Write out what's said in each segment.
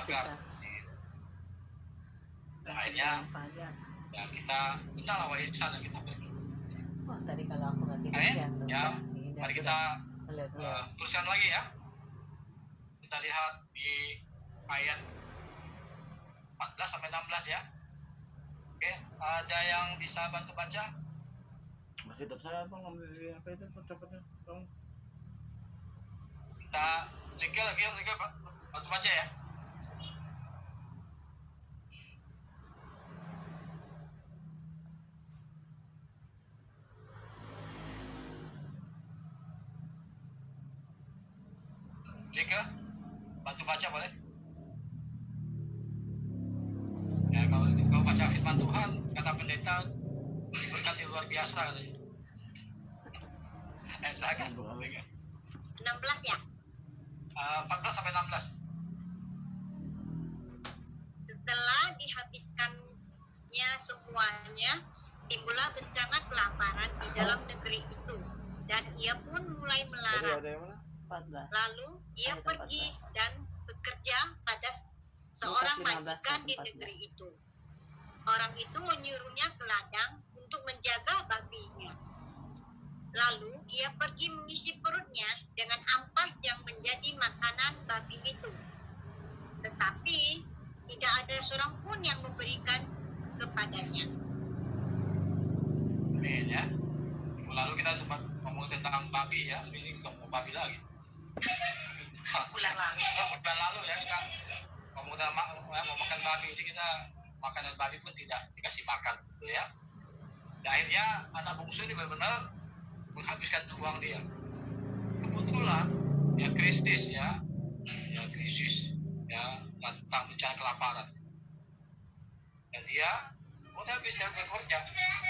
pagar. Dan akhirnya ya kita lah warisan yang kita beli. Wah, tadi kalau aku nggak tidur tuh. Ya, mari kita teruskan lagi ya. Kita lihat di ayat 14 sampai 16 ya. Oke, ada yang bisa bantu baca? Kitab saya tuh ngambil di HP itu tuh cepetnya dong. Kita lagi bantu baca ya. Lika, bantu baca boleh? Ya, kalau baca firman Tuhan, kata pendeta diberkati luar biasa katanya. Silakan. 16 ya? 14 sampai 16. Setelah dihabiskannya semuanya, timbullah bencana kelaparan di dalam negeri itu, dan ia pun mulai melarat. Lalu ia pergi dan bekerja pada seorang majikan di negeri itu. Orang itu menyuruhnya ke ladang untuk menjaga babinya. Lalu ia pergi mengisi perutnya dengan ampas yang menjadi makanan babi itu. Tetapi tidak ada seorang pun yang memberikan kepadanya. Amin ya. Lalu kita sempat ngomong tentang babi ya, ini ngomong babi lagi. Bulan lalu ya kita ngomong mau makan babi, jadi kita makanan babi pun tidak dikasih makan, gitu ya. Dan akhirnya anak bungsu ini benar-benar menghabiskan uang dia. Kebetulan ya krisis ya tentang bencana kelaparan. Dan dia udah habis bekerja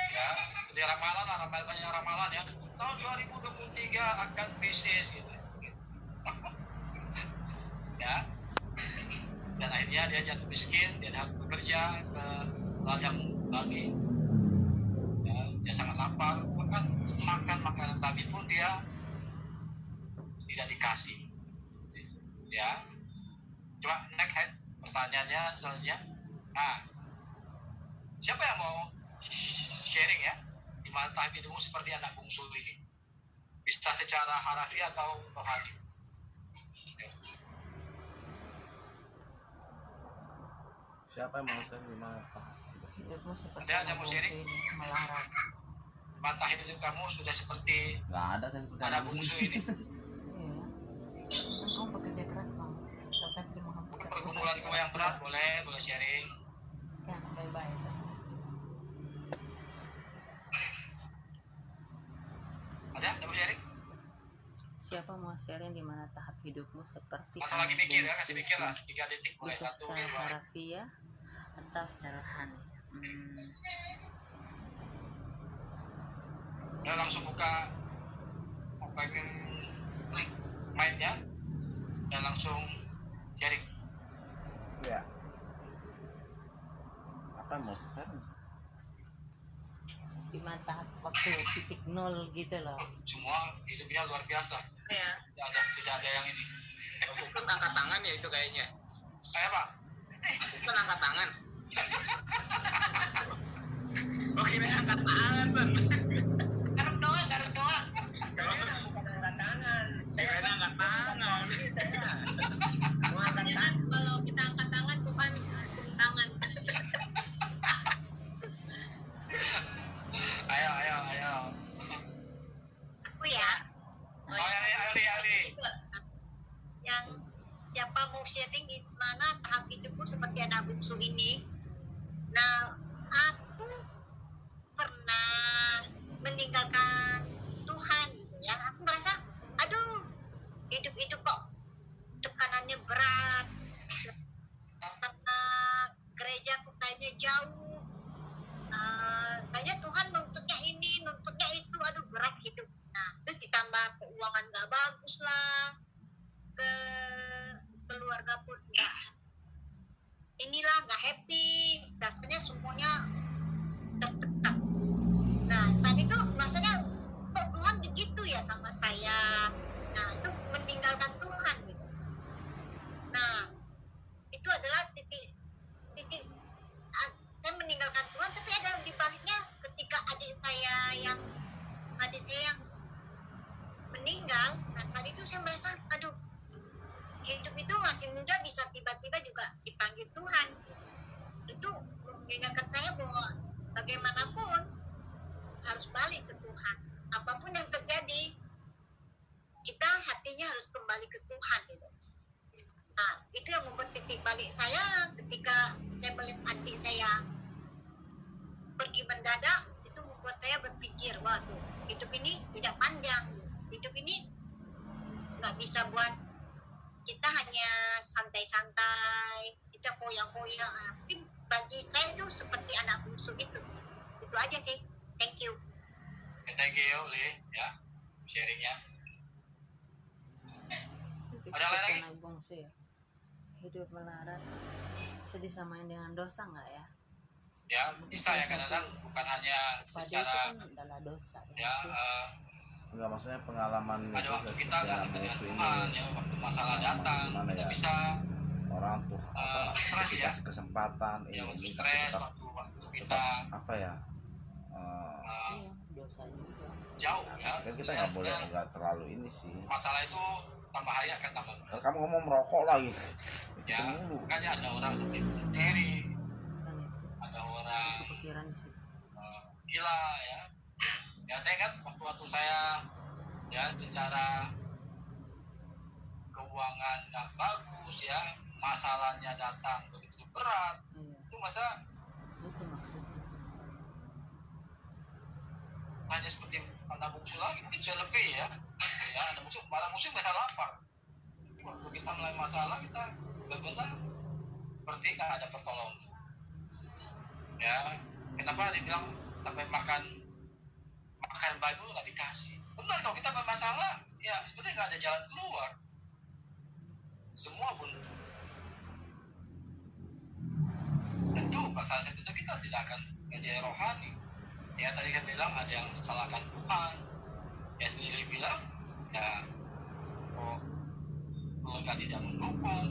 ya, seperti ramalan ya, tahun 2023 akan krisis gitu. Ya, dan akhirnya dia jatuh miskin, dia harus bekerja ke ladang babi. Ya, dia sangat lapar, makan makanan babi pun dia tidak dikasih. Ya, coba next pertanyaannya selanjutnya. Nah, siapa yang mau sharing ya? Di mana tahap hidupmu seperti anak bungsu ini? Bisa secara harafiah atau rohani? Siapa yang mau share di mana? Hidupmu seperti ada mau sharing? Melarat. Mata hidup kamu sudah seperti nggak ada, saya seperti anak bungsu ini. Iya. Kamu bekerja keras bang. Bahkan terima kasih. Pergumulan kamu yang berat boleh sharing. Kan baik-baik. Ada mau sharing? Siapa mau sharing di mana tahap hidupmu seperti atau lagi mikir ya, kasih mikir lah 3 detik mulai. Bisa secara harafiah atau secara rohani. Udah langsung buka open mic ya dan langsung sharing ya. Apa mau share? Di mana tahap waktu titik nol gitu loh. Semua hidupnya luar biasa ya. Tidak ada yang ini. Bukan angkat tangan ya itu kayaknya. Kayak apa? Bukan angkat tangan. Oh kira angkat tangan San. Garuk doang. Saya bukan angkat tangan. Saya angkat tangan. Mau angkat tangan, kalau kita angkat tangan Tuhan turun tangan. Ayo. Aku ya. Ali. Yang siapa mau sharing di mana tahap hidupku seperti anak bungsu ini? Nah, aku pernah meninggalkan Tuhan gitu ya. Aku merasa, aduh, hidup kok tekanannya berat. Karena gereja kok kayaknya jauh. Kayaknya Tuhan nuntutnya ini, nuntutnya itu, aduh berat hidup. Nah, terus ditambah keuangan nggak bagus lah, keluarga pun nggak happy, rasanya semuanya tertekan. Nah, saat itu rasanya kok Tuhan begitu ya sama saya. Nah, itu meninggalkan Tuhan gitu. Nah, itu ada adik saya, ketika saya melihat adik saya pergi mendadak, itu membuat saya berpikir, waduh, hidup ini tidak panjang, hidup ini nggak bisa buat kita hanya santai-santai, kita foya-foya. Tapi bagi saya itu seperti anak bungsu itu aja sih. Thank you. Thank you, Li, ya, sharingnya. Ada lagi? Anak bungsu ya. Hidup melarat bisa disamain dengan dosa nggak ya? Ya, bisa ya, kadang-kadang bukan hanya Pada itu secara kan adalah dosa ya, sih. Enggak, maksudnya pengalaman ada itu waktu kita nggak dalam ketemu bungsu Tuhan, ini ya, waktu masalah datang, gimana kita ya, bisa orang tuh stres ya, dikasih kesempatan ya waktu ini stres, tetap waktu kita tetap apa ya, Iya, dosa juga. jauh ya. kan kita nggak boleh nggak terlalu ini sih. Masalah itu tambah hari akan tambah berat. Kalau kamu ngomong merokok lagi itu Ya, mulu. makanya ada orang seperti sendiri, Kan itu ada orang kepikiran sih. gila ya. Ya saya kan waktu saya ya secara keuangan nggak bagus ya, masalahnya datang begitu berat, Iya, itu masa itu maksudnya. hanya seperti anak bungsu lagi, mungkin saya lebih ya anak bungsu, malah bungsu nggak lapar. Waktu kita mulai masalah, kita benar-benar seperti nggak ada pertolongan ya. Kenapa dibilang sampai makan baju nggak dikasih? Benar, kalau kita bermasalah ya sebenarnya nggak ada jalan keluar, semua buntu. Tentu masalah seperti itu kita tidak akan ngejaya rohani ya. Tadi kan bilang ada yang salahkan Tuhan ya, sendiri bilang ya, oh keluarga tidak mendukung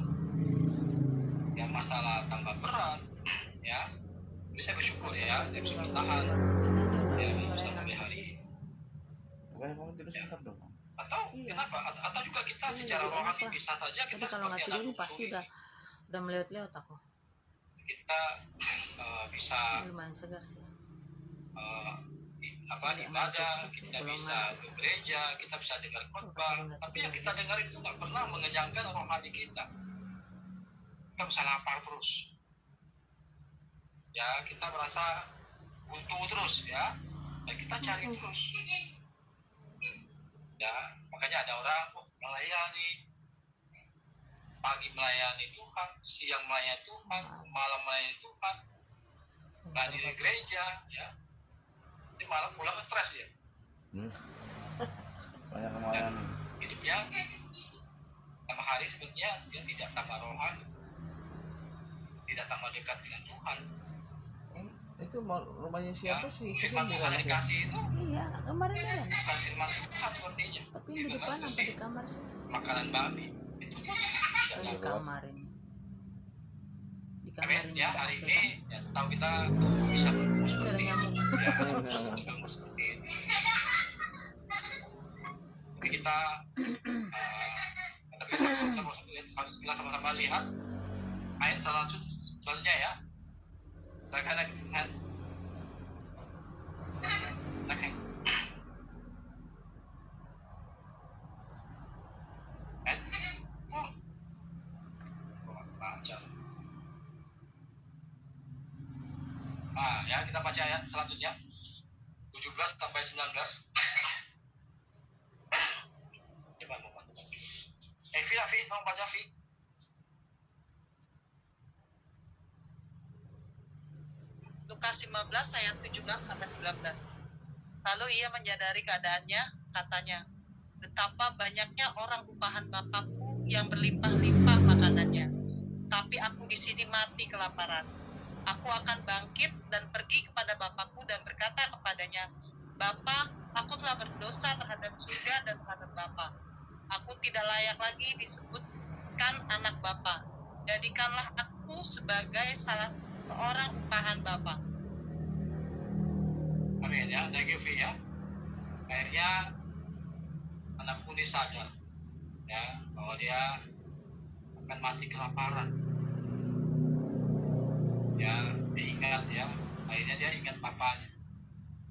ya, masalah tambah berat ya. Bisa bersyukur ya, dia bisa bertahan ya, bisa sampai hari ini. Bukannya kamu tidur sebentar dong? Atau Iya. kenapa? Atau juga kita Ini secara lebih rohani enak lah. bisa saja Tapi kita kalau nggak seperti anak tidur bungsu pasti ini. udah melihat-lihat aku. Kita bisa Lumayan segar sih. ibadah, kita bisa ke gereja, kita bisa dengar khotbah, tapi yang kita dengar itu nggak pernah mengenyangkan rohani kita. Kita bisa lapar terus ya, kita merasa buntu terus ya, dan kita cari terus ya. Makanya ada orang melayani, pagi melayani Tuhan, siang melayani Tuhan, malam melayani Tuhan, nggak di gereja ya, ini malam pulang stres ya. Banyak kemarin Hidupnya sama hari sebetulnya dia tidak tambah rohani, tidak tambah dekat dengan Tuhan. itu rumahnya siapa sih? Firman Tuhan yang dikasih itu Iya, kemarin kan. bukan firman Tuhan sepertinya. Tapi yang di depan apa di kamar sih? Makanan babi itu pun Oh, di tidak. kamar ini. Di kamar Amin ini ya, ada hari AC, ini kan? ya setahu kita bisa bertemu Ada seperti ini nyamuk. ya, bertemu seperti ini. Mungkin kita tapi kita sama-sama lihat ayat selanjutnya ya. Silakan lihat. Oke. Nah, ya kita baca ayat selanjutnya 17 sampai 19. Coba mau bantu. Fi, tolong baca Fi. Lukas 15 ayat 17 sampai 19. Lalu ia menyadari keadaannya, katanya, betapa banyaknya orang upahan Bapakku yang berlimpah-limpah makanannya, tapi aku di sini mati kelaparan. Aku akan bangkit dan pergi kepada Bapakku dan berkata kepadanya, Bapa, aku telah berdosa terhadap surga dan terhadap Bapa. Aku tidak layak lagi disebutkan anak Bapa. Jadikanlah aku sebagai salah seorang upahan Bapa. Amin ya, thank you Fi ya. Akhirnya anakku ini sadar ya bahwa dia akan mati kelaparan. Ya, dia ingat ya. Akhirnya dia ingat papanya.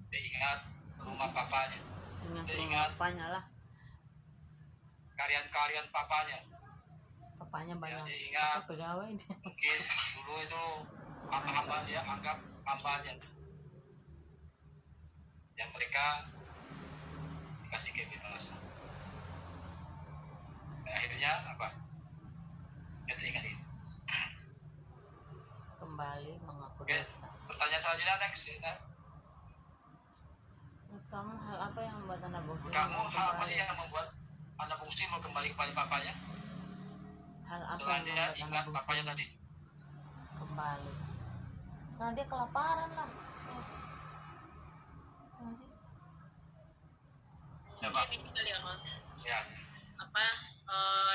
Dia ingat rumah papanya. Dengan Dia rumah ingat bapaknya lah. karyan-karyan papanya. bapaknya banyak ingat, pegawai dia. mungkin dulu itu hamba dia anggap hambanya yang mereka dikasih kebebasan. Dan akhirnya apa? Dia teringat itu. Kembali mengaku Oke, dosa. pertanyaan selanjutnya next. Ya. Menurut kamu hal apa yang membuat anak bungsu Kamu mau hal apa kembali? sih yang membuat anak bungsu mau kembali kepada papanya? Hal apa Selain yang dia membuat anak ingat bungsu papanya tadi. kembali? Karena dia kelaparan lah. Ya sih. Ya nggak sih? Coba. Mungkin ini kali ya, Mas. Ya. Apa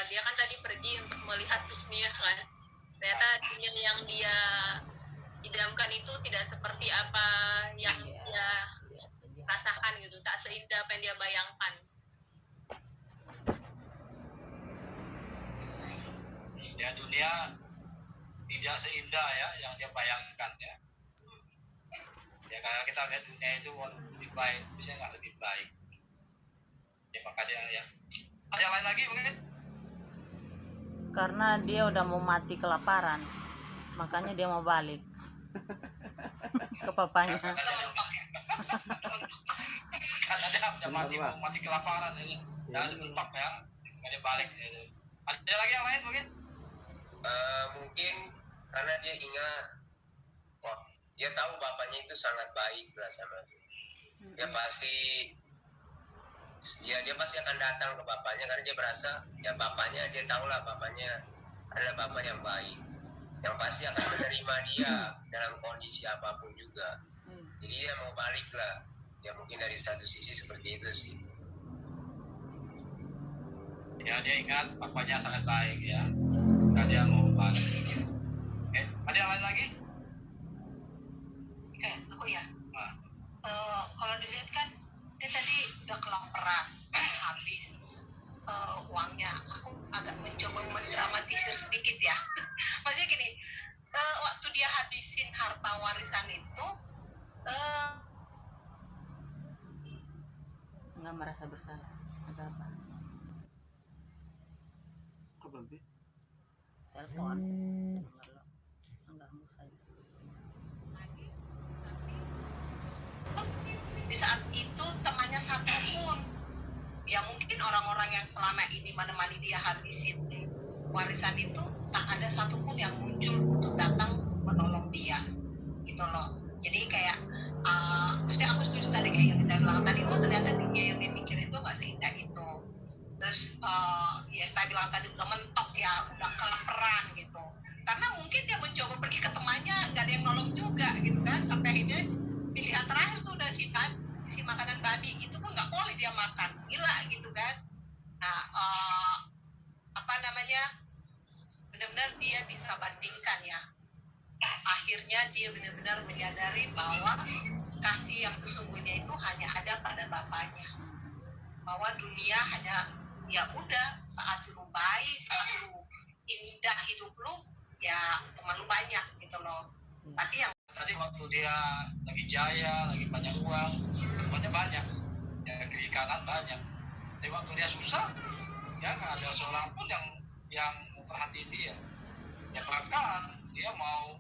dia kan tadi pergi untuk melihat dunia kan, ternyata dunia yang dia idamkan itu tidak seperti apa yang dia rasakan gitu, tak seindah apa yang dia bayangkan. Ya, dunia tidak seindah ya yang dia bayangkan ya. Ya karena kita lihat dunia itu lebih baik, bisa nggak lebih baik. Ya makanya ya. Ada yang lain lagi mungkin? Karena dia udah mau mati kelaparan, makanya dia mau balik ke papanya. Karena dia udah mati kelaparan ini. Dan mentok ya. Dia balik. Ya. Ada lagi yang lain mungkin? Mungkin karena dia ingat, wah, dia tahu bapaknya itu sangat baik lah sama dia. Dia pasti akan datang ke bapaknya karena dia berasa ya bapaknya, dia tahu lah bapaknya adalah bapak yang baik, yang pasti akan menerima dia dalam kondisi apapun juga. Jadi dia mau balik lah. Ya mungkin dari satu sisi seperti itu sih. Ya dia ingat bapaknya sangat baik ya. Dan dia mau balik. Oke, ada yang lain lagi? Aku ya. Kalau dilihat kan dia tadi udah kelaparan, habis uangnya. Aku agak mencoba mendramatisir sedikit ya. Maksudnya gini, waktu dia habisin harta warisan itu, Nggak merasa bersalah atau apa? Kok berhenti? Telepon. Enggak usah. di saat itu temannya satu pun, ya mungkin orang-orang yang selama ini menemani dia habisin warisan itu, tak ada satupun yang muncul untuk datang menolong dia gitu loh. Jadi kayak maksudnya aku setuju tadi kayak yang kita bilang tadi, ternyata dunia yang dia pikir itu nggak seindah itu. Terus ya saya bilang tadi udah mentok ya, udah kelaparan gitu, karena mungkin dia mencoba pergi ke temannya, nggak ada yang nolong juga gitu kan, sampai akhirnya pilihan terakhir tuh udah si makanan babi itu kan nggak boleh dia makan, gila gitu kan. Nah apa namanya, benar-benar dia bisa bandingkan ya, akhirnya dia benar-benar menyadari bahwa kasih yang sesungguhnya itu hanya ada pada bapaknya, bahwa dunia hanya ya udah saat lu baik, saat lu indah hidup lu, ya teman lu banyak gitu loh. Tapi yang Tadi waktu dia lagi jaya, lagi banyak uang, temannya banyak, ya kiri kanan banyak. Tapi waktu dia susah, ya nggak ada seorang pun yang memperhatiin dia. Ya bahkan dia mau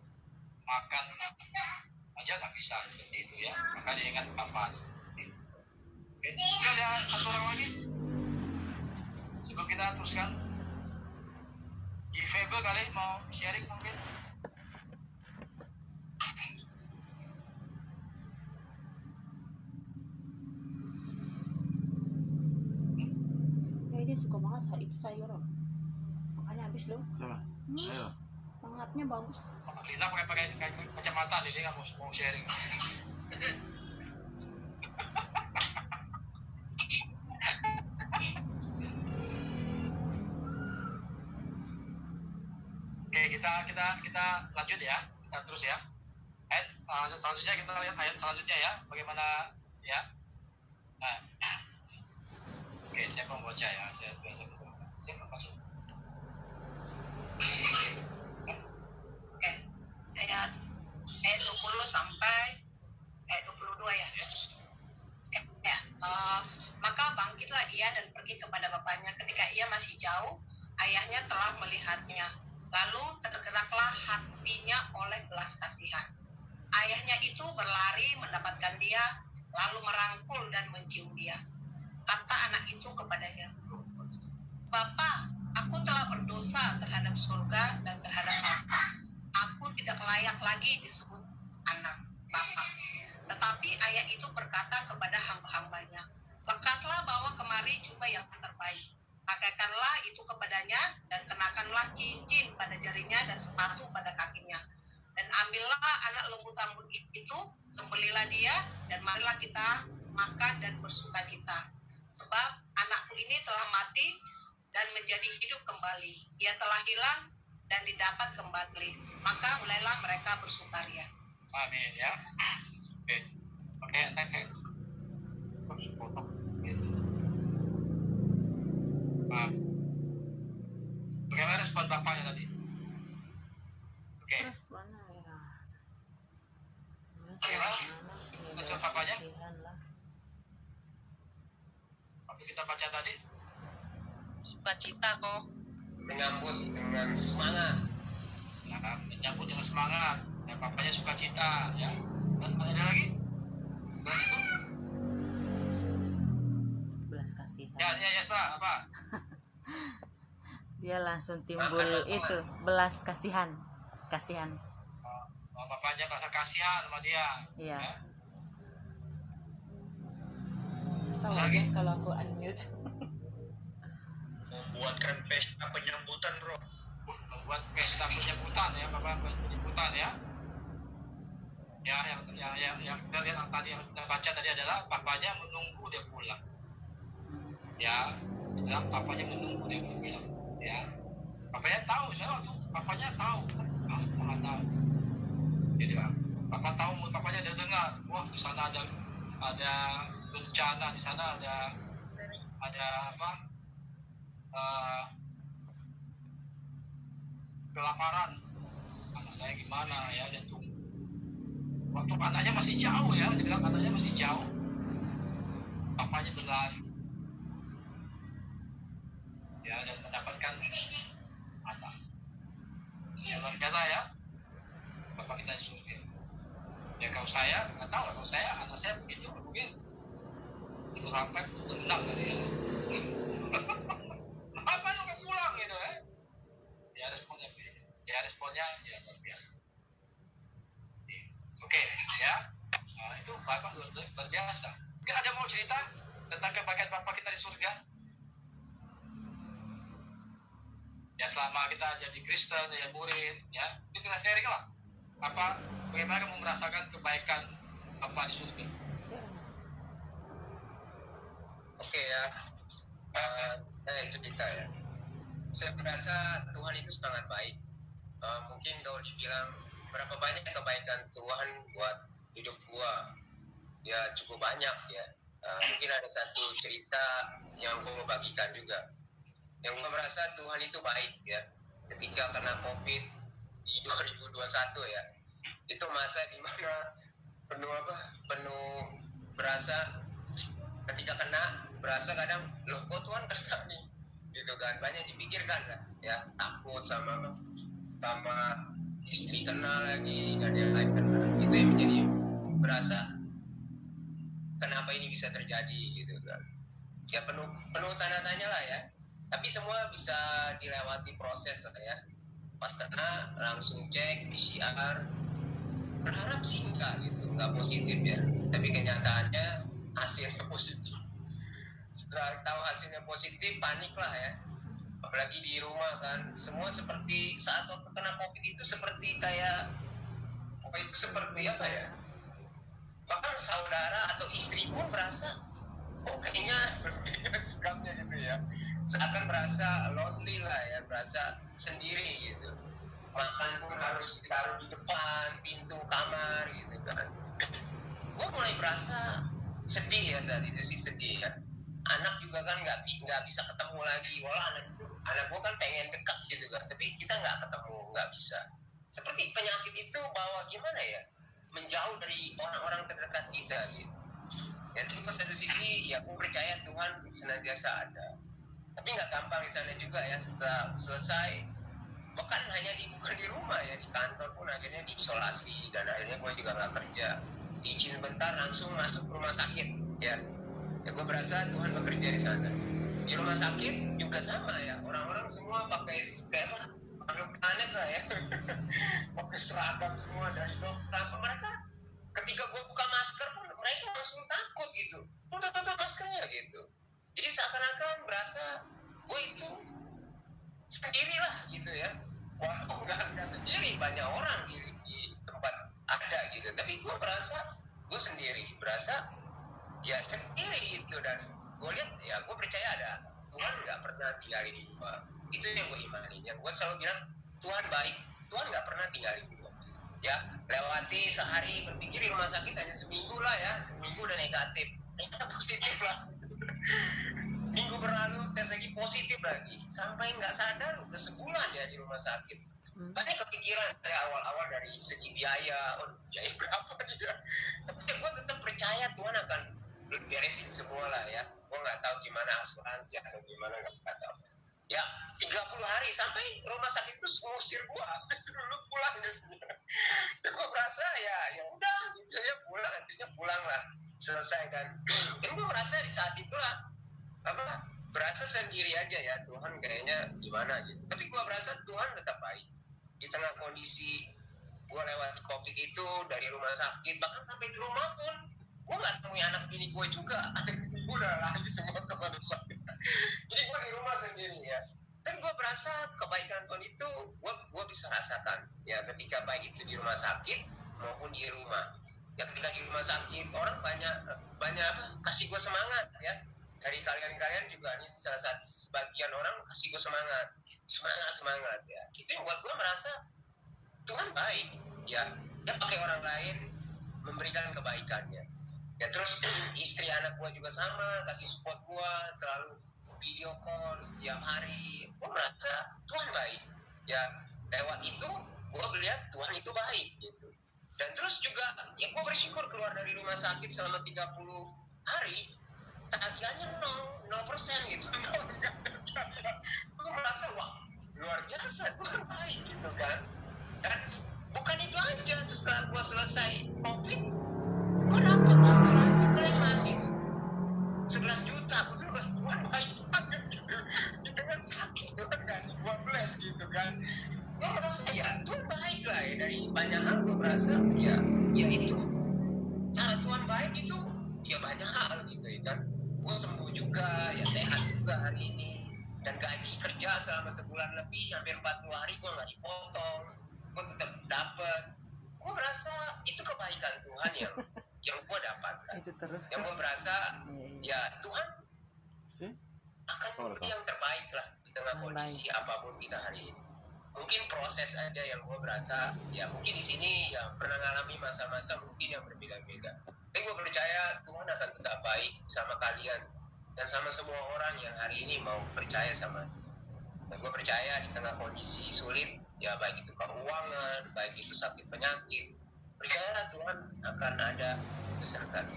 makan aja nggak bisa seperti itu ya. Maka dia ingat bapaknya. Oke, ada satu orang lagi sebelum kita teruskan. Fable kali mau sharing mungkin. Dia suka banget itu sayur, makanya habis loh. Sama. Ayo. Mangapnya bagus. Lina pakai kacamata, Lili nggak mau sharing. Oke, kita lanjut ya, kita terus ya. Selanjutnya kita lihat ayat selanjutnya ya, bagaimana ya. Nah, oke, saya mau baca ya, saya masuk. Oke, ayat 20 sampai ayat 22 ya. Maka bangkitlah ia dan pergi kepada bapaknya. Ketika ia masih jauh, ayahnya telah melihatnya. Lalu tergeraklah hatinya oleh belas kasihan. Ayahnya itu berlari mendapatkan dia, lalu merangkul dan mencium dia. Kata anak itu kepadanya, "Bapa, aku telah berdosa terhadap surga dan terhadap Bapa. Aku tidak layak lagi disebut anak Bapa." Tetapi ayah itu berkata kepada hamba-hambanya, "Lekaslah bawa kemari jubah yang terbaik. Pakaikanlah itu kepadanya dan kenakanlah cincin pada jarinya dan sepatu pada kakinya. Dan ambillah anak lembu tambun itu, sembelilah dia, dan marilah kita makan dan bersuka cita. Sebab anakku ini telah mati dan menjadi hidup kembali. Ia telah hilang dan didapat kembali. Maka mulailah mereka bersukaria." Amin ya. Oke, next. Potong. Bagaimana respon bapaknya tadi? Oke. Responnya ya. Respon bapaknya? Kasihan lah. Waktu kita baca tadi, Sukacita kok. Menyambut dengan semangat. nah, menyambut dengan semangat. Dan bapaknya sukacita, ya. Dan ada lagi? Belas kasihan. Ya, Sla, apa? Dia langsung timbul itu belas kasihan. Bapaknya merasa kasihan sama dia. Iya. Ya. Tahu Lagi? kalau aku unmute. Membuatkan pesta penyambutan, bro. Membuat pesta penyambutan ya, bapak penyambutan ya. Ya, yang kita lihat yang tadi yang kita baca tadi adalah bapaknya menunggu dia pulang. Ya, bilang bapaknya menunggu dia pulang. Ya, bapaknya tahu, saya waktu bapaknya tahu, sangat tahu. Jadi bapak tahu, bapaknya dia dengar, wah di sana ada bencana, di sana ada apa? Kelaparan. Anak saya gimana ya, dia tunggu. Waktu anaknya masih jauh ya, dia bilang anaknya masih jauh. Bapaknya berlari. Ya, dan mendapatkan anak. Ya, luar biasa ya. Bapak kita di surga. Ya, kalau saya, nggak tahu lah, kalau saya, anak saya begitu, mungkin itu sampai tendang dari ya. Apa lu nggak pulang gitu ya? Ya, responnya beda. Ya, responnya ya luar biasa. Oke, ya. Nah, itu Bapak luar biasa. Mungkin ada mau cerita tentang kebaikan Bapak kita di surga? Ya, selama kita jadi Kristen, ya murid, ya, mungkin kita sharing lah. Bagaimana kamu merasakan kebaikan Bapak di surga? Oke ya, saya cerita ya. Saya merasa Tuhan itu sangat baik. Mungkin kalau dibilang berapa banyak kebaikan Tuhan buat hidup gua, ya cukup banyak ya. Mungkin ada satu cerita yang gua mau bagikan juga. Yang gua merasa Tuhan itu baik ya. Ketika kena COVID di 2021 ya, itu masa dimana penuh berasa ketika kena berasa kadang loh kok Tuhan kena nih gitu kan, banyak dipikirkan kan ya, takut sama istri kena lagi dan yang lain kena, itu yang menjadi berasa kenapa ini bisa terjadi gitu kan ya, penuh tanda tanya lah ya, tapi semua bisa dilewati proses lah ya. Pas kena langsung cek PCR, berharap sih enggak positif ya, tapi kenyataannya hasilnya positif. Setelah tahu hasilnya positif, panik lah ya, apalagi di rumah kan, semua seperti saat waktu kena COVID itu seperti kayak apa itu seperti apa ya, bahkan saudara atau istri pun berasa kayaknya berbeda sikapnya gitu ya, seakan berasa lonely lah ya, berasa sendiri gitu, makan pun harus ditaruh di depan pintu kamar gitu kan. Gue mulai berasa sedih ya saat itu sih, sedih ya. Anak juga kan nggak bisa ketemu lagi, walau anak gue kan pengen dekat gitu kan, tapi kita nggak ketemu, nggak bisa. Seperti penyakit itu bawa gimana ya, menjauh dari orang-orang terdekat kita gitu. Ya tapi ke satu sisi ya gue percaya Tuhan senantiasa ada, tapi nggak gampang di sana juga ya. Setelah selesai Bahkan bukan di rumah ya, di kantor pun akhirnya diisolasi, dan akhirnya gue juga nggak kerja, izin bentar langsung masuk rumah sakit ya. Gue berasa Tuhan bekerja di sana. Di rumah sakit juga sama ya, orang-orang semua pakai kayak apa, aneh lah ya. Pakai seragam semua dari dokter. Mereka ketika gue buka masker pun mereka langsung takut gitu, tutup maskernya gitu. Jadi seakan-akan berasa gue itu sendirilah gitu ya. Walaupun nggak sendiri, banyak orang di tempat ada gitu, tapi gue berasa gue sendiri, berasa ya sendiri gitu. Dan gue lihat ya, gue percaya ada Tuhan nggak pernah tinggalin gue. Itu yang gue imani, yang gue selalu bilang Tuhan baik, Tuhan nggak pernah tinggalin gue ya. Lewati sehari berpikir di rumah sakit hanya seminggu lah ya, seminggu udah negatif, positif lah. Minggu berlalu tes lagi positif lagi, sampai nggak sadar udah sebulan ya di rumah sakit. Banyak kepikiran dari awal-awal dari segi biaya, biaya berapa dia. Tapi gue tetap percaya Tuhan akan beresin semua lah ya. Gue nggak tahu gimana asuransi atau gimana, nggak tahu. Ya 30 hari sampai rumah sakit itu ngusir gue, suruh lu pulang gitu. Ya gue berasa ya udah gitu ya, pulang, artinya pulang lah, selesai kan. Dan gue merasa di saat itulah berasa sendiri aja ya, Tuhan kayaknya gimana gitu. Tapi gue berasa Tuhan tetap baik di tengah kondisi gue lewati COVID itu, dari rumah sakit bahkan sampai di rumah pun gue nggak temui anak bini gue juga. Gue udah lagi semua kemana-mana. Jadi gue di rumah sendiri ya. Dan gue berasa kebaikan Tuhan itu gue bisa rasakan ya, ketika baik itu di rumah sakit maupun di rumah ya. Ketika di rumah sakit orang banyak kasih gue semangat ya. Dari kalian juga nih, salah satu sebagian orang kasih gue semangat ya. Itu yang buat gue merasa Tuhan baik ya. Dia pakai orang lain memberikan kebaikannya ya. Terus istri anak gue juga sama, kasih support gue, selalu video call setiap hari. Gue merasa Tuhan baik ya. Lewat itu gue melihat Tuhan itu baik gitu. Dan terus juga ya gue bersyukur keluar dari rumah sakit selama 30 hari tagihannya 0% gitu. Gue merasa wah luar biasa, Tuhan baik gitu kan. Dan bukan itu aja, setelah gue selesai COVID gue dapet asuransi preman gitu 11 juta. Gue bilang Tuhan baik banget gitu. Di tengah sakit Tuhan kasih gue bless gitu kan. Gue merasa ya Tuhan baik lah ya. Dari banyak hal gue merasa ya itu cara Tuhan baik itu ya banyak hal gitu ya kan. Gue sembuh juga ya, sehat juga hari ini, dan gaji kerja selama sebulan lebih hampir 40 hari gue nggak dipotong, gue tetap dapet. Gue merasa itu kebaikan Tuhan yang gue dapatkan. Itu terus yang gue merasa ya Tuhan akan memberi yang terbaik lah di tengah kondisi apapun kita hari ini. Mungkin proses aja yang gue berasa ya, mungkin di sini yang pernah ngalami masa-masa mungkin yang berbeda-beda. Tapi gue percaya Tuhan akan tetap baik sama kalian dan sama semua orang yang hari ini mau percaya sama. Dan gue percaya di tengah kondisi sulit ya, baik itu keuangan, baik itu sakit penyakit, percayalah Tuhan akan ada beserta.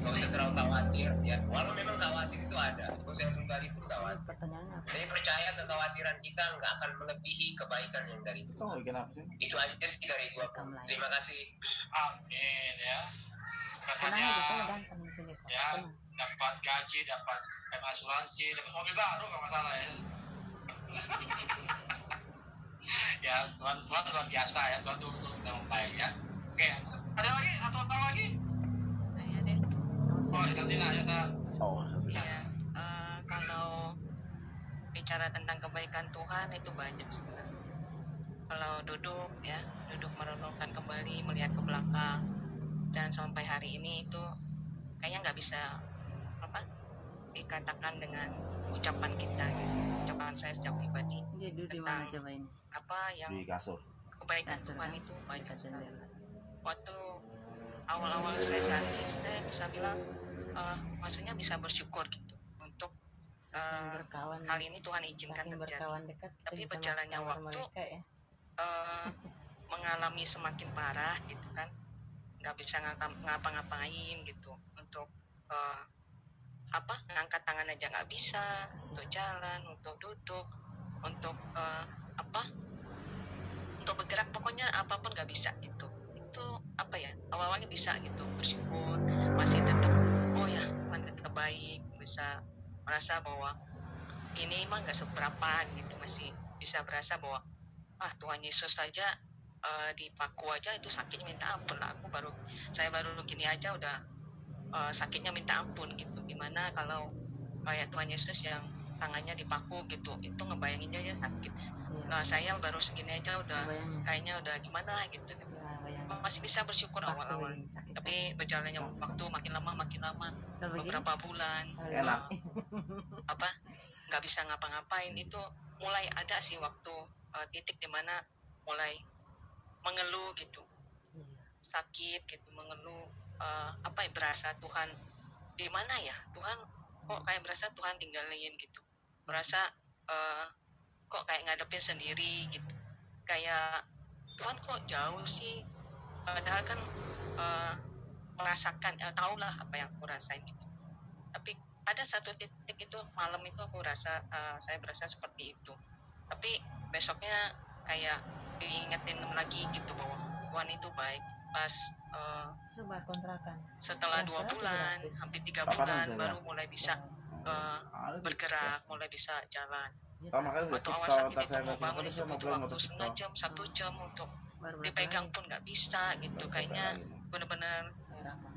Gak usah terlalu khawatir ya, walau memang khawatir itu ada. Gue saya pribadi pun khawatir. Pertanyaannya apa? Tapi percaya kekhawatiran kita nggak akan melebihi kebaikan yang dari itu. Itu aja sih dari gue. Terima kasih. Amin ya. Tenang aja, kalau ganteng di sini kok. Ya, dapat gaji, dapat asuransi, dapat mobil baru nggak masalah ya. Ya Tuhan luar biasa ya, Tuhan tuh memang baik ya. Oke, ada lagi atau apa lagi? Iya deh. Oh, Santina ya Sa. Ya, kalau bicara tentang kebaikan Tuhan itu banyak sebenarnya. Kalau duduk merenungkan kembali, melihat ke belakang, dan sampai hari ini itu kayaknya nggak bisa dikatakan dengan ucapan kita, ucapan saya secara pribadi. Dia duduk di mana coba ini? Apa yang di kasur. kebaikan Kasur, Tuhan kan? itu banyak Kasur sekali. dia. Waktu awal-awal saya sakit, saya bisa bilang maksudnya bisa bersyukur gitu untuk Saking berkawan, hal ini Tuhan izinkan saking terjadi. berkawan dekat, kita Tapi bisa berjalannya masuk kamar waktu, mereka ya. mengalami semakin parah gitu kan, nggak bisa ngapa-ngapain gitu, untuk ngangkat tangan aja nggak bisa, untuk jalan, untuk duduk, untuk untuk bergerak pokoknya apapun nggak bisa gitu. Itu apa ya, awalnya bisa gitu, bersyukur masih tetap oh ya Tuhan tetap baik, bisa merasa bahwa ini mah nggak seberapa gitu, masih bisa berasa bahwa Tuhan Yesus saja dipaku aja itu sakitnya minta ampun lah. Saya baru gini aja udah sakitnya minta ampun gitu. Gimana kalau kayak Tuhan Yesus yang tangannya dipaku gitu, itu ngebayanginnya aja sakit. Nah saya baru segini aja udah kayaknya udah gimana gitu. Masih bisa bersyukur awal-awal, tapi berjalannya waktu makin lama beberapa bulan nggak bisa ngapa-ngapain, itu mulai ada sih waktu titik dimana mulai mengeluh gitu, sakit gitu, mengeluh berasa Tuhan di mana ya, Tuhan kok kayak berasa Tuhan tinggalin gitu, berasa kok kayak ngadepin sendiri gitu, kayak Tuhan kok jauh sih, padahal kan merasakan tahulah apa yang aku rasain gitu. Tapi ada satu titik itu malam itu aku rasa saya berasa seperti itu, tapi besoknya kayak diingetin lagi gitu bahwa Tuhan itu baik. Pas setelah 2 bulan hampir 3 bulan baru mulai bisa bergerak, mulai bisa jalan. Waktu awal sakit itu mau bangun itu butuh waktu setengah jam, 1 jam untuk dipegang pun nggak bisa gitu, kayaknya benar-benar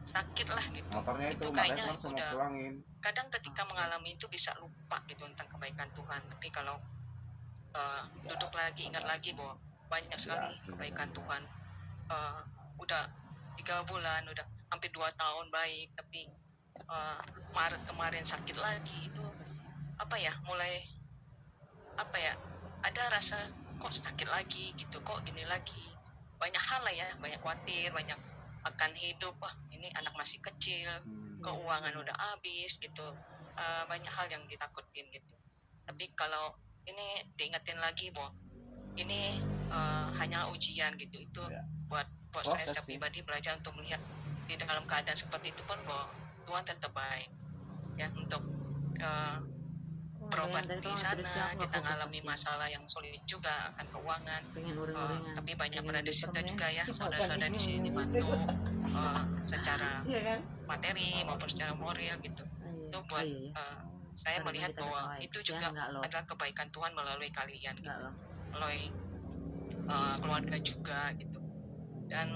sakit lah gitu. Motornya itu kayaknya langsung udah pulangin. kadang ketika mengalami itu bisa lupa gitu tentang kebaikan Tuhan, tapi kalau duduk lagi ingat lagi bahwa banyak sekali kebaikan Tuhan. Udah 3 bulan, udah hampir 2 tahun baik, tapi Maret kemarin sakit lagi, itu mulai ada rasa kok sakit lagi gitu, kok gini lagi, banyak hal lah ya, banyak khawatir, banyak akan hidup, ini anak masih kecil, keuangan udah habis gitu, banyak hal yang ditakutin gitu. Tapi kalau ini diingetin lagi bahwa ini hanya ujian gitu, itu buat saya secara pribadi belajar untuk melihat di dalam keadaan seperti itu pun bahwa Tuhan tetap baik ya, untuk berobat di sana. Kita ngalami masalah yang sulit juga akan keuangan, tapi banyak berada di situ juga ya, saudara-saudara di sini dibantu secara materi maupun secara moral gitu. Itu buat saya melihat bahwa itu juga adalah kebaikan Tuhan melalui kalian gitu, melalui keluarga juga gitu. Dan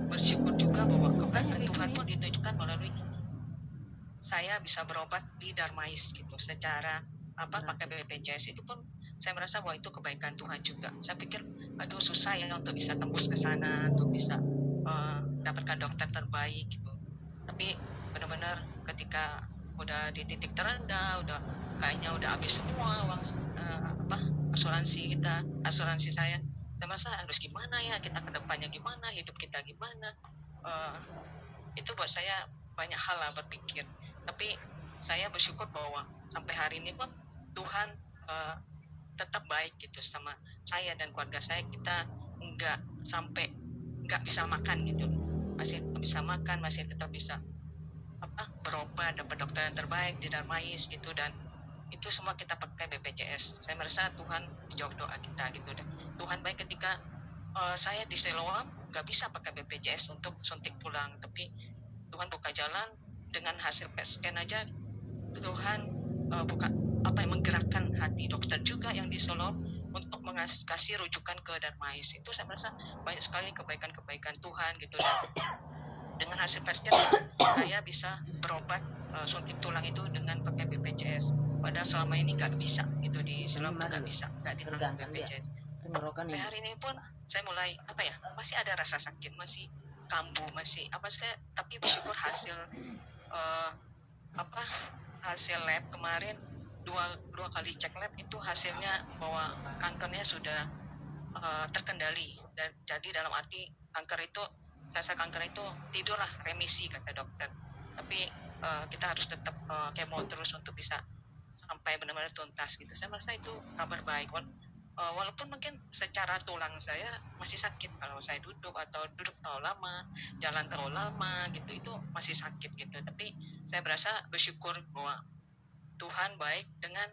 bersyukur juga bahwa kebaikan Tuhan pun ditunjukkan melalui saya bisa berobat di Darmais gitu, secara pakai BPJS. Itu pun saya merasa bahwa itu kebaikan Tuhan juga. Saya pikir susah ya untuk bisa tembus ke sana, untuk bisa dapatkan dokter terbaik gitu. Tapi benar-benar ketika udah di titik terendah, udah kayaknya udah habis semua uang asuransi saya merasa harus gimana ya, kita ke depannya gimana, hidup kita gimana. Itu buat saya banyak hal lah berpikir. Tapi saya bersyukur bahwa sampai hari ini pun Tuhan tetap baik gitu sama saya dan keluarga saya. Kita nggak bisa makan gitu, masih bisa makan, masih tetap bisa berobat, dapat dokter yang terbaik di Darmais gitu, dan itu semua kita pakai BPJS. Saya merasa Tuhan dijawab doa kita gitu. Dan Tuhan baik ketika saya di Siloam nggak bisa pakai BPJS untuk suntik tulang, tapi Tuhan buka jalan dengan hasil PET scan aja. Tuhan menggerakkan hati dokter juga yang di Solo untuk kasih rujukan ke Darmais. Itu saya merasa banyak sekali kebaikan-kebaikan Tuhan gitu. Dan dengan hasil PET scan saya bisa berobat suntik tulang itu dengan pakai BPJS. Padahal selama ini nggak bisa gitu, di Islam nggak bisa, nggak ditanggung BPJS. Sampai hari ini pun saya mulai masih ada rasa sakit, masih kambuh, masih tapi bersyukur hasil hasil lab kemarin dua kali cek lab itu hasilnya bahwa kankernya sudah terkendali. Dan jadi dalam arti kanker itu tidurlah remisi kata dokter. Tapi kita harus tetap kemo terus untuk bisa sampai benar-benar tuntas gitu. Saya merasa itu kabar baik. Walaupun mungkin secara tulang saya masih sakit kalau saya duduk terlalu lama, jalan terlalu lama gitu, itu masih sakit gitu. Tapi saya berasa bersyukur bahwa Tuhan baik dengan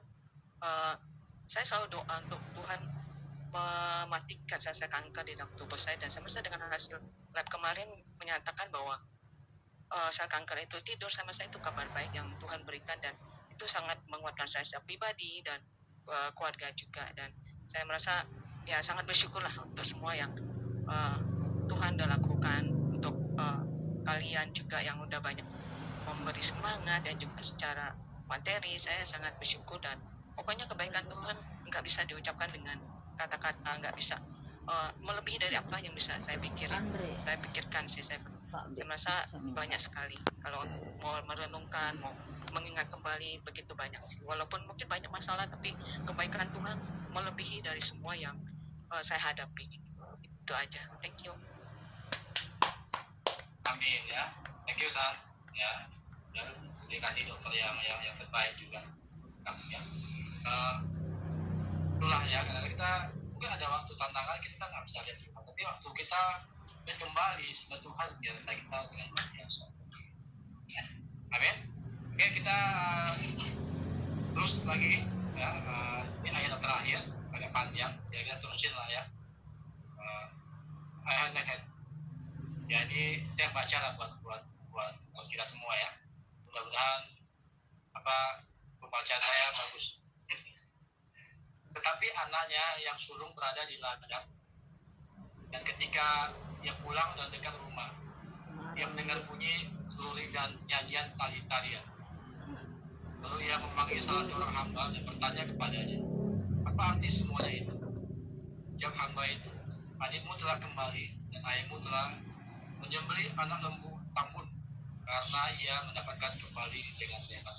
saya selalu doa untuk Tuhan mematikan sel kanker di dalam tubuh saya, dan saya merasa dengan hasil lab kemarin menyatakan bahwa sel kanker itu tidur. Sama saya itu kabar baik yang Tuhan berikan, dan itu sangat menguatkan saya secara pribadi dan keluarga juga. Dan saya merasa ya sangat bersyukurlah untuk semua yang Tuhan udah lakukan, untuk kalian juga yang udah banyak memberi semangat dan juga secara materi. Saya sangat bersyukur, dan pokoknya kebaikan Tuhan nggak bisa diucapkan dengan kata-kata, nggak bisa melebihi dari apa yang bisa saya pikirkan sih. Saya merasa banyak sekali kalau mau merenungkan, mau mengingat kembali, begitu banyak sih. Walaupun mungkin banyak masalah, tapi kebaikan Tuhan melebihi dari semua yang saya hadapi. Itu aja. Thank you. Amin ya. Thank you San. Ya. Dan dikasih dokter yang terbaik juga. Ya. Itulah ya, karena kita mungkin ada waktu tantangan kita nggak bisa lihat Tuhan, tapi waktu kita kembali sama Tuhan ya kita dengan luar biasa. Ya. Amin. Oke, kita terus lagi ya, ini ayat terakhir agak panjang ya, kita terusin lah ya. Ayat ya, ini saya baca lah buat kita semua ya. Mudah-mudahan pembacaan saya bagus. Tetapi anaknya yang sulung berada di ladang, dan ketika ia pulang dan dekat rumah, ia mendengar bunyi seruling dan nyanyian tari-tarian. Lalu ia memanggil salah seorang hamba dan bertanya kepadanya, apa arti semuanya itu? Jawab hamba itu, adikmu telah kembali dan ayahmu telah menyembelih anak lembu tambun, karena ia mendapatkan kembali dengan sehat.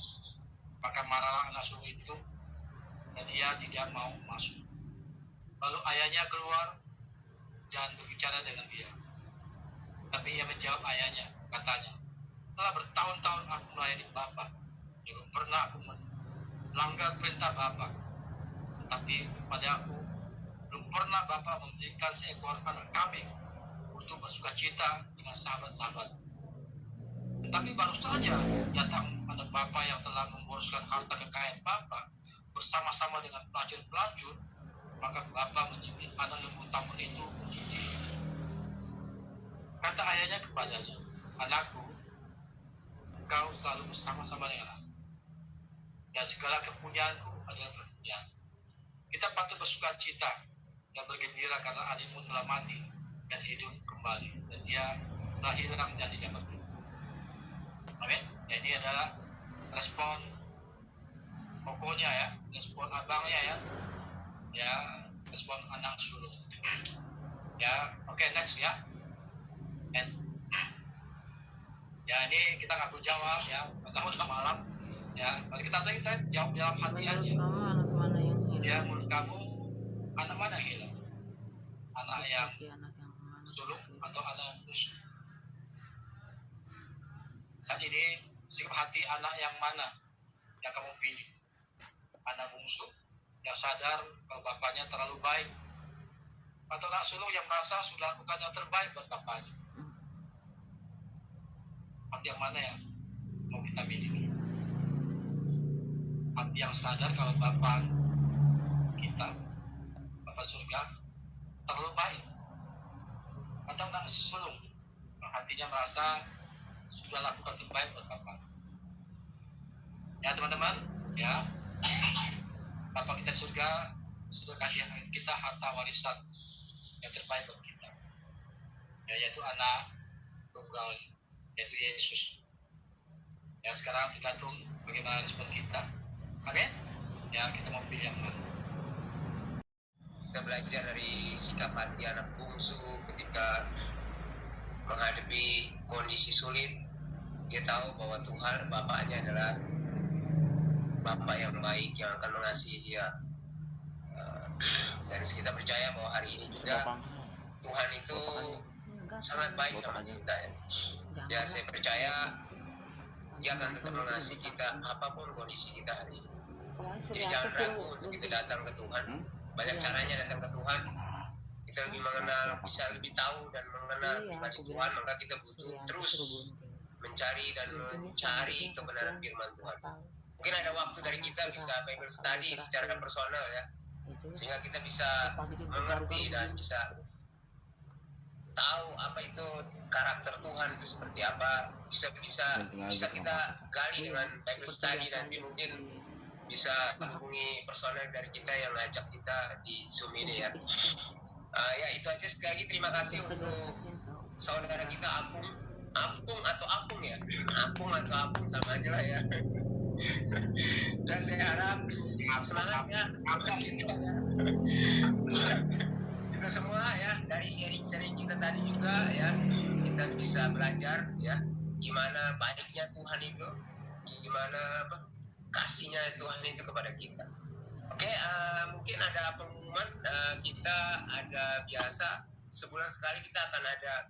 Maka marahlah anak sulung itu, dan ia tidak mau masuk. Lalu ayahnya keluar dan berbicara dengan dia. Tapi ia menjawab ayahnya, katanya, telah bertahun-tahun aku melayani Bapa, belum pernah aku melanggar perintah Bapa. Tetapi kepada aku, belum pernah Bapa memberikan seekor anak kambing untuk bersukacita dengan sahabat-sahabat. Tetapi baru saja datang anak Bapa yang telah memboroskan harta kekayaan Bapa bersama-sama dengan pelacur-pelacur, maka Bapa menyembelih anak lembu tambun itu untuk dia. Kata ayahnya kepadanya, anakku, engkau selalu bersama-sama dengan aku, dan segala kepunyaanku adalah kepunyaan. Kita patut bersuka cita dan bergembira karena adikmu telah mati dan hidup kembali, dan dia telah hilang dan tidak berguna. Amin. Jadi adalah respon pokoknya ya, respon abangnya ya, respon anak sulung. Ya, oke, next ya. And ya, ini kita nggak perlu jawab ya, kita udah malam ya. Kalau kita jawab dalam hati aja. Anak mana yang hilang? Ya, menurut kamu anak mana yang hilang? Anak yang sulung atau anak yang bungsu? Saat ini sikap hati anak yang mana yang kamu pilih? Anak bungsu yang sadar kalau bapaknya terlalu baik, atau anak sulung yang merasa sudah lakukan yang terbaik buat bapaknya? Hati yang mana yang mau kita pilih? Hati yang sadar kalau bapak kita, bapak surga, terlalu baik, atau anak sulung yang hatinya merasa sudah lakukan terbaik buat bapak? Ya teman-teman, ya, Bapak kita surga sudah kasih kita harta warisan yang terbaik buat kita, ya, yaitu anak tunggal, yaitu Yesus. Ya, sekarang tergantung bagaimana respon kita. Amin. Ya, kita mau pilih yang mana? Kita belajar dari sikap hati anak bungsu ketika menghadapi kondisi sulit. Dia tahu bahwa Tuhan Bapaknya adalah Bapak yang baik yang akan mengasihi dia. Dan kita percaya bahwa hari ini juga Tuhan itu sangat baik sama kita ya. Ya, saya percaya Dia akan tetap mengasihi kita apapun kondisi kita hari ini. Jadi jangan ragu untuk kita datang ke Tuhan. Banyak caranya datang ke Tuhan. Kita lebih mengenal, bisa lebih tahu dan mengenal pribadi Tuhan, maka kita butuh terus mencari dan mencari kebenaran firman Tuhan. Mungkin ada waktu dari kita bisa Bible study secara personal ya. sehingga kita bisa mengerti dan bisa tahu apa itu karakter Tuhan itu seperti apa, bisa kita gali dengan Bible study, dan mungkin bisa menghubungi personel dari kita yang ngajak kita di Zoom ini ya. Ya itu aja, sekali lagi terima kasih untuk saudara kita Apung atau Apung ya, Apung sama aja lah ya. Dan saya harap semangatnya kita semua ya, dari sharing kita tadi juga ya, kita bisa belajar ya gimana baiknya Tuhan itu, gimana kasihnya Tuhan itu kepada kita. Oke, mungkin ada pengumuman. Kita ada biasa sebulan sekali kita akan ada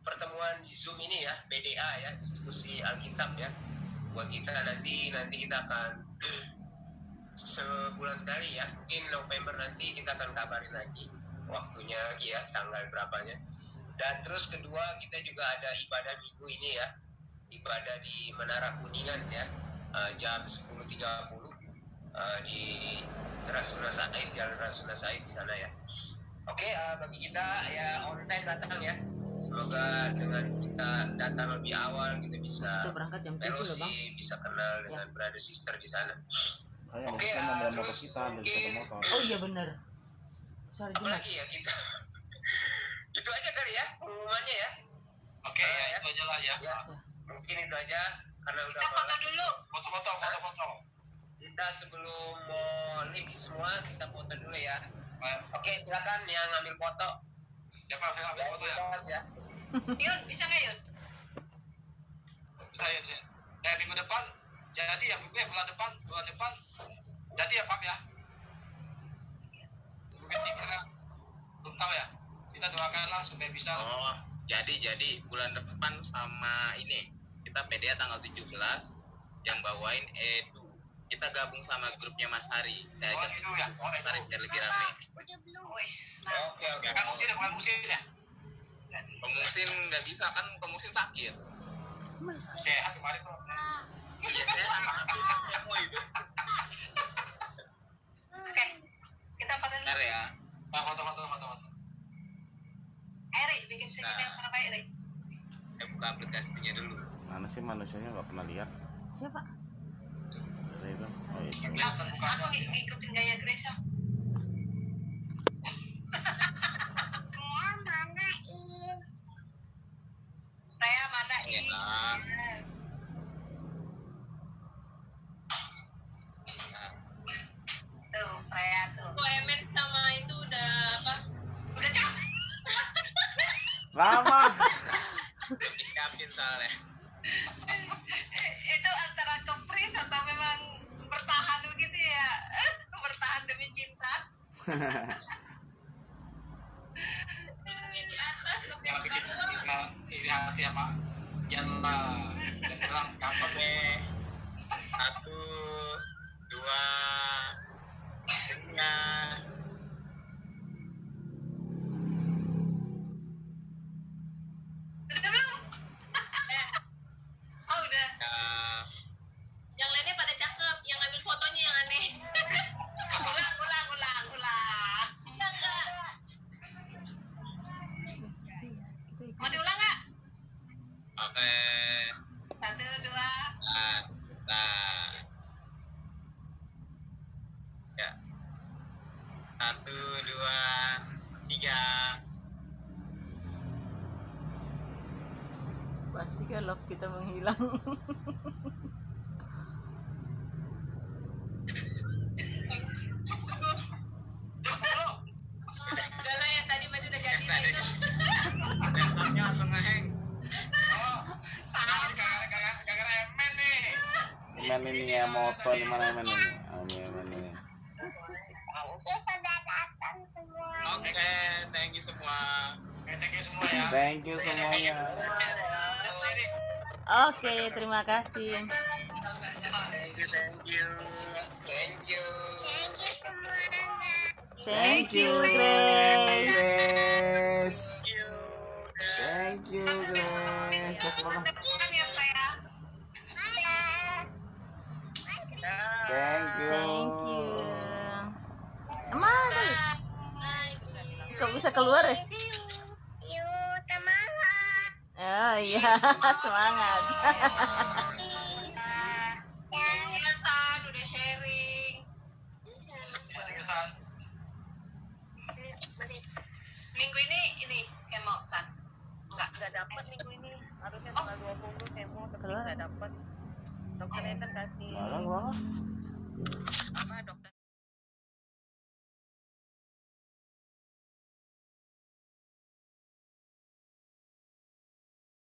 pertemuan di Zoom ini ya, BDA ya, diskusi Alkitab ya. Buat kita nanti kita akan sebulan sekali ya, mungkin November nanti kita akan kabarin lagi waktunya lagi ya, tanggal berapanya. Dan terus kedua, kita juga ada ibadah minggu ini ya, ibadah di Menara Kuningan ya, jam 10.30 di Rasuna Said, Jalan Rasuna Said di sana ya. Oke, bagi kita ya online datang ya, semoga dengan kita datang lebih awal kita bisa berangkat jam 7 loh Bang, bisa kenal dengan brother sister di sana. Oke, terus mungkin oh iya benar, apa lagi ya kita itu aja kali ya pengumumannya ya. Oke, ya itu aja lah ya. Mungkin itu aja karena udah foto dulu, foto. Kita sebelum mau live semua kita foto dulu ya. Oke, silakan yang ngambil foto. Siapa yang ngambil foto ya? Yun, bisa nggak Yun? Bisa ya. Minggu depan jadi ya, bulan depan jadi ya Pak ya. Mungkin gimana? Belum tahu ya. Kita doakanlah supaya bisa. Oh, jadi bulan depan sama ini kita PDA tanggal 17 yang bawain Edu. Kita gabung sama grupnya Mas Hari. Saya ajak Edu ya. Mas Hari biar lebih rame. Oke. Kan musim ya. Pemusin nggak bisa kan, pemusin sakit. Sehat kemarin tuh. Iya sehat. Kamu itu. Oke, kita foto dulu. Bentar ya. Foto. Erik, bikin senyum yang terbaik Erik. Saya buka aplikasinya dulu. Mana sih manusianya nggak pernah lihat? siapa? Ada itu. Oh itu. Aku ngikutin gaya Grace. Saya manain. Tuh, Freya tuh. Emen sama itu udah apa? Udah capek. Lama. Disiapin soalnya. Itu antara kepris atau memang bertahan begitu ya? Bertahan demi cinta. Di atas lebih Yang bikin kita iri hati apa? Jangan bilang kapan Oke. 1, 2, 3. Udah belum? Oh udah. yang lainnya pada cakep, yang ambil fotonya yang aneh. Ulang. Mau diulang nggak? Oke. 1, 2. Nah. Ya. 1, 2, 3. Pasti kan love kita menghilang. Udah lah yang tadi maju udah jadi lah itu. Sensornya langsung ngeheng. gara-gara emen nih. Emen ini ya motor di mana emen ini? Oh ini emen ini. Oke, thank you semua. Thank you semua ya. Thank you semuanya. Oke, terima kasih. Thank you. Grace. Grace. Thank you Grace. Terus mana? Kan ya saya. Thank you. Thank you. bisa keluar ya? Yuk, semangat. Oh iya, semangat. Ya, San, udah sharing. Minggu ini kemo, San. Enggak dapat minggu ini. Harusnya tanggal 20 kemo, tapi Keluar. enggak dapat. Dokter Ethan kasih Barang,